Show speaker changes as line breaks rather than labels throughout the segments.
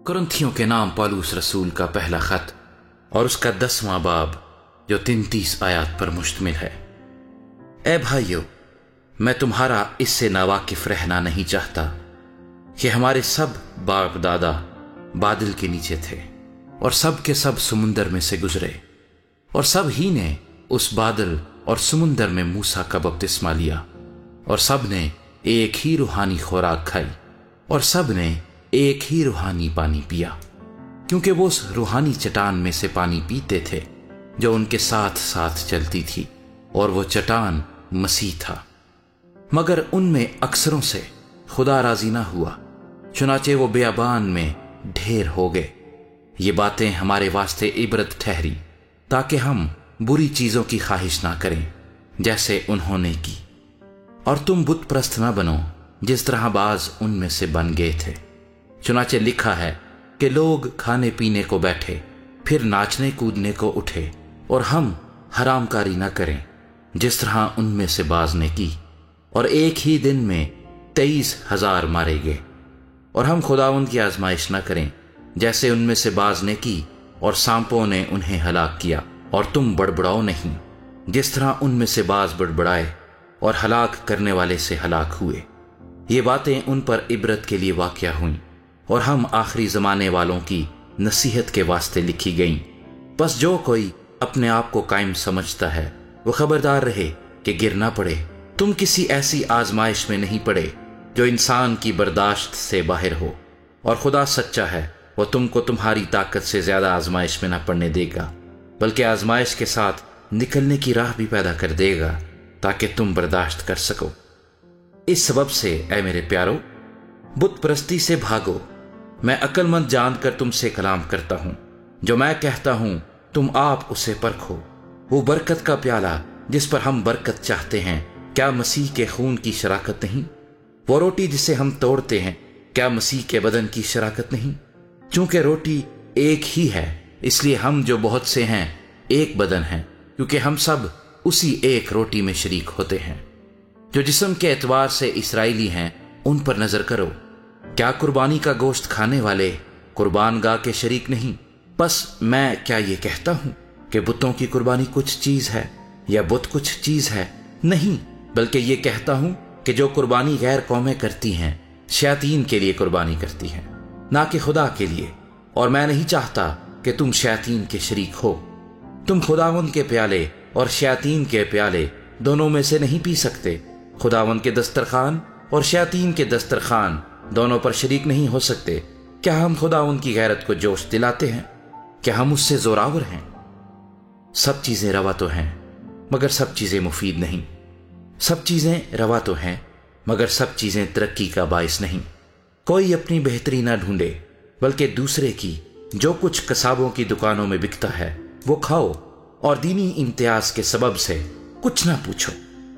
کرنتھیوں کے نام پالوس رسول کا پہلا خط اور اس کا 10واں باب جو 33 آیات پر مشتمل ہے۔ اے بھائیو، میں تمہارا اس سے ناواقف رہنا نہیں چاہتا کہ ہمارے سب باپ دادا بادل کے نیچے تھے اور سب کے سب سمندر میں سے گزرے، اور سب ہی نے اس بادل اور سمندر میں موسیٰ کا بپتسمہ لیا، اور سب نے ایک ہی روحانی خوراک کھائی، اور سب نے ایک ہی روحانی پانی پیا، کیونکہ وہ اس روحانی چٹان میں سے پانی پیتے تھے جو ان کے ساتھ ساتھ چلتی تھی، اور وہ چٹان مسیح تھا۔ مگر ان میں اکثروں سے خدا راضی نہ ہوا، چنانچہ وہ بیابان میں ڈھیر ہو گئے۔ یہ باتیں ہمارے واسطے عبرت ٹھہری تاکہ ہم بری چیزوں کی خواہش نہ کریں جیسے انہوں نے کی، اور تم بت پرست نہ بنو جس طرح بعض ان میں سے بن گئے تھے۔ چنانچہ لکھا ہے کہ لوگ کھانے پینے کو بیٹھے، پھر ناچنے کودنے کو اٹھے، اور ہم حرام کاری نہ کریں جس طرح ان میں سے بعض نے کی، اور ایک ہی دن میں 23,000 مارے گئے۔ اور ہم خداوند کی آزمائش نہ کریں جیسے ان میں سے بعض نے کی، اور سانپوں نے انہیں ہلاک کیا، اور تم بڑبڑاؤ نہیں جس طرح ان میں سے بعض بڑبڑائے اور ہلاک کرنے والے سے ہلاک ہوئے۔ یہ باتیں ان پر عبرت کے لیے واقع ہوئیں، اور ہم آخری زمانے والوں کی نصیحت کے واسطے لکھی گئیں۔ بس جو کوئی اپنے آپ کو قائم سمجھتا ہے وہ خبردار رہے کہ گر نہ پڑے۔ تم کسی ایسی آزمائش میں نہیں پڑے جو انسان کی برداشت سے باہر ہو، اور خدا سچا ہے، وہ تم کو تمہاری طاقت سے زیادہ آزمائش میں نہ پڑنے دے گا، بلکہ آزمائش کے ساتھ نکلنے کی راہ بھی پیدا کر دے گا تاکہ تم برداشت کر سکو۔ اس سبب سے اے میرے پیارو، بت پرستی سے بھاگو۔ میں عقل مند جان کر تم سے کلام کرتا ہوں، جو میں کہتا ہوں تم آپ اسے پرکھو۔ وہ برکت کا پیالہ جس پر ہم برکت چاہتے ہیں، کیا مسیح کے خون کی شراکت نہیں؟ وہ روٹی جسے ہم توڑتے ہیں، کیا مسیح کے بدن کی شراکت نہیں؟ چونکہ روٹی ایک ہی ہے، اس لیے ہم جو بہت سے ہیں ایک بدن ہیں، کیونکہ ہم سب اسی ایک روٹی میں شریک ہوتے ہیں۔ جو جسم کے اعتبار سے اسرائیلی ہیں ان پر نظر کرو، کیا قربانی کا گوشت کھانے والے قربان گاہ کے شریک نہیں؟ بس میں کیا یہ کہتا ہوں کہ بتوں کی قربانی کچھ چیز ہے یا بت کچھ چیز ہے؟ نہیں، بلکہ یہ کہتا ہوں کہ جو قربانی غیر قومیں کرتی ہیں شیاطین کے لیے قربانی کرتی ہیں، نہ کہ خدا کے لیے، اور میں نہیں چاہتا کہ تم شیاطین کے شریک ہو۔ تم خداوند کے پیالے اور شیاطین کے پیالے دونوں میں سے نہیں پی سکتے۔ خداوند کے دسترخوان اور شیاطین کے دسترخوان دونوں پر شریک نہیں ہو سکتے۔ کیا ہم خداوند کی غیرت کو جوش دلاتے ہیں؟ کیا ہم اس سے زوراور ہیں؟ سب چیزیں روا تو ہیں مگر سب چیزیں مفید نہیں، سب چیزیں روا تو ہیں مگر سب چیزیں ترقی کا باعث نہیں۔ کوئی اپنی بہتری نہ ڈھونڈے بلکہ دوسرے کی۔ جو کچھ قصابوں کی دکانوں میں بکتا ہے وہ کھاؤ، اور دینی امتیاز کے سبب سے کچھ نہ پوچھو،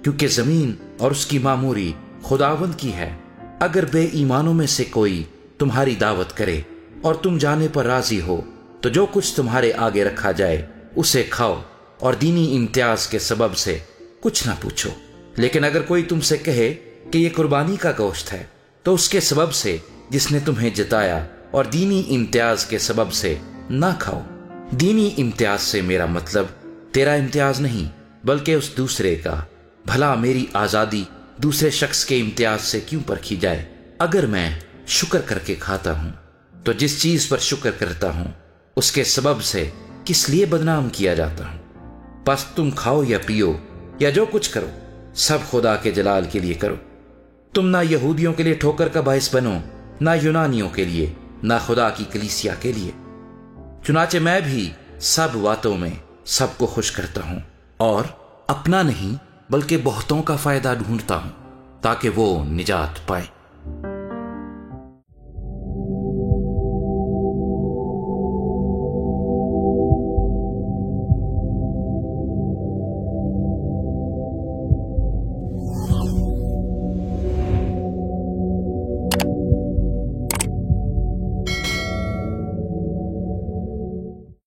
کیونکہ زمین اور اس کی معموری خداوند کی ہے۔ اگر بے ایمانوں میں سے کوئی تمہاری دعوت کرے اور تم جانے پر راضی ہو تو جو کچھ تمہارے آگے رکھا جائے اسے کھاؤ، اور دینی امتیاز کے سبب سے کچھ نہ پوچھو۔ لیکن اگر کوئی تم سے کہے کہ یہ قربانی کا گوشت ہے تو اس کے سبب سے جس نے تمہیں جتایا، اور دینی امتیاز کے سبب سے نہ کھاؤ۔ دینی امتیاز سے میرا مطلب تیرا امتیاز نہیں بلکہ اس دوسرے کا۔ بھلا میری آزادی دوسرے شخص کے امتیاز سے کیوں پرکھی جائے؟ اگر میں شکر کر کے کھاتا ہوں تو جس چیز پر شکر کرتا ہوں اس کے سبب سے کس لیے بدنام کیا جاتا ہوں؟ بس تم کھاؤ یا پیو یا جو کچھ کرو، سب خدا کے جلال کے لیے کرو۔ تم نہ یہودیوں کے لیے ٹھوکر کا باعث بنو، نہ یونانیوں کے لیے، نہ خدا کی کلیسیا کے لیے۔ چنانچہ میں بھی سب باتوں میں سب کو خوش کرتا ہوں، اور اپنا نہیں بلکہ بہتوں کا فائدہ ڈھونڈتا ہوں تاکہ وہ نجات پائے۔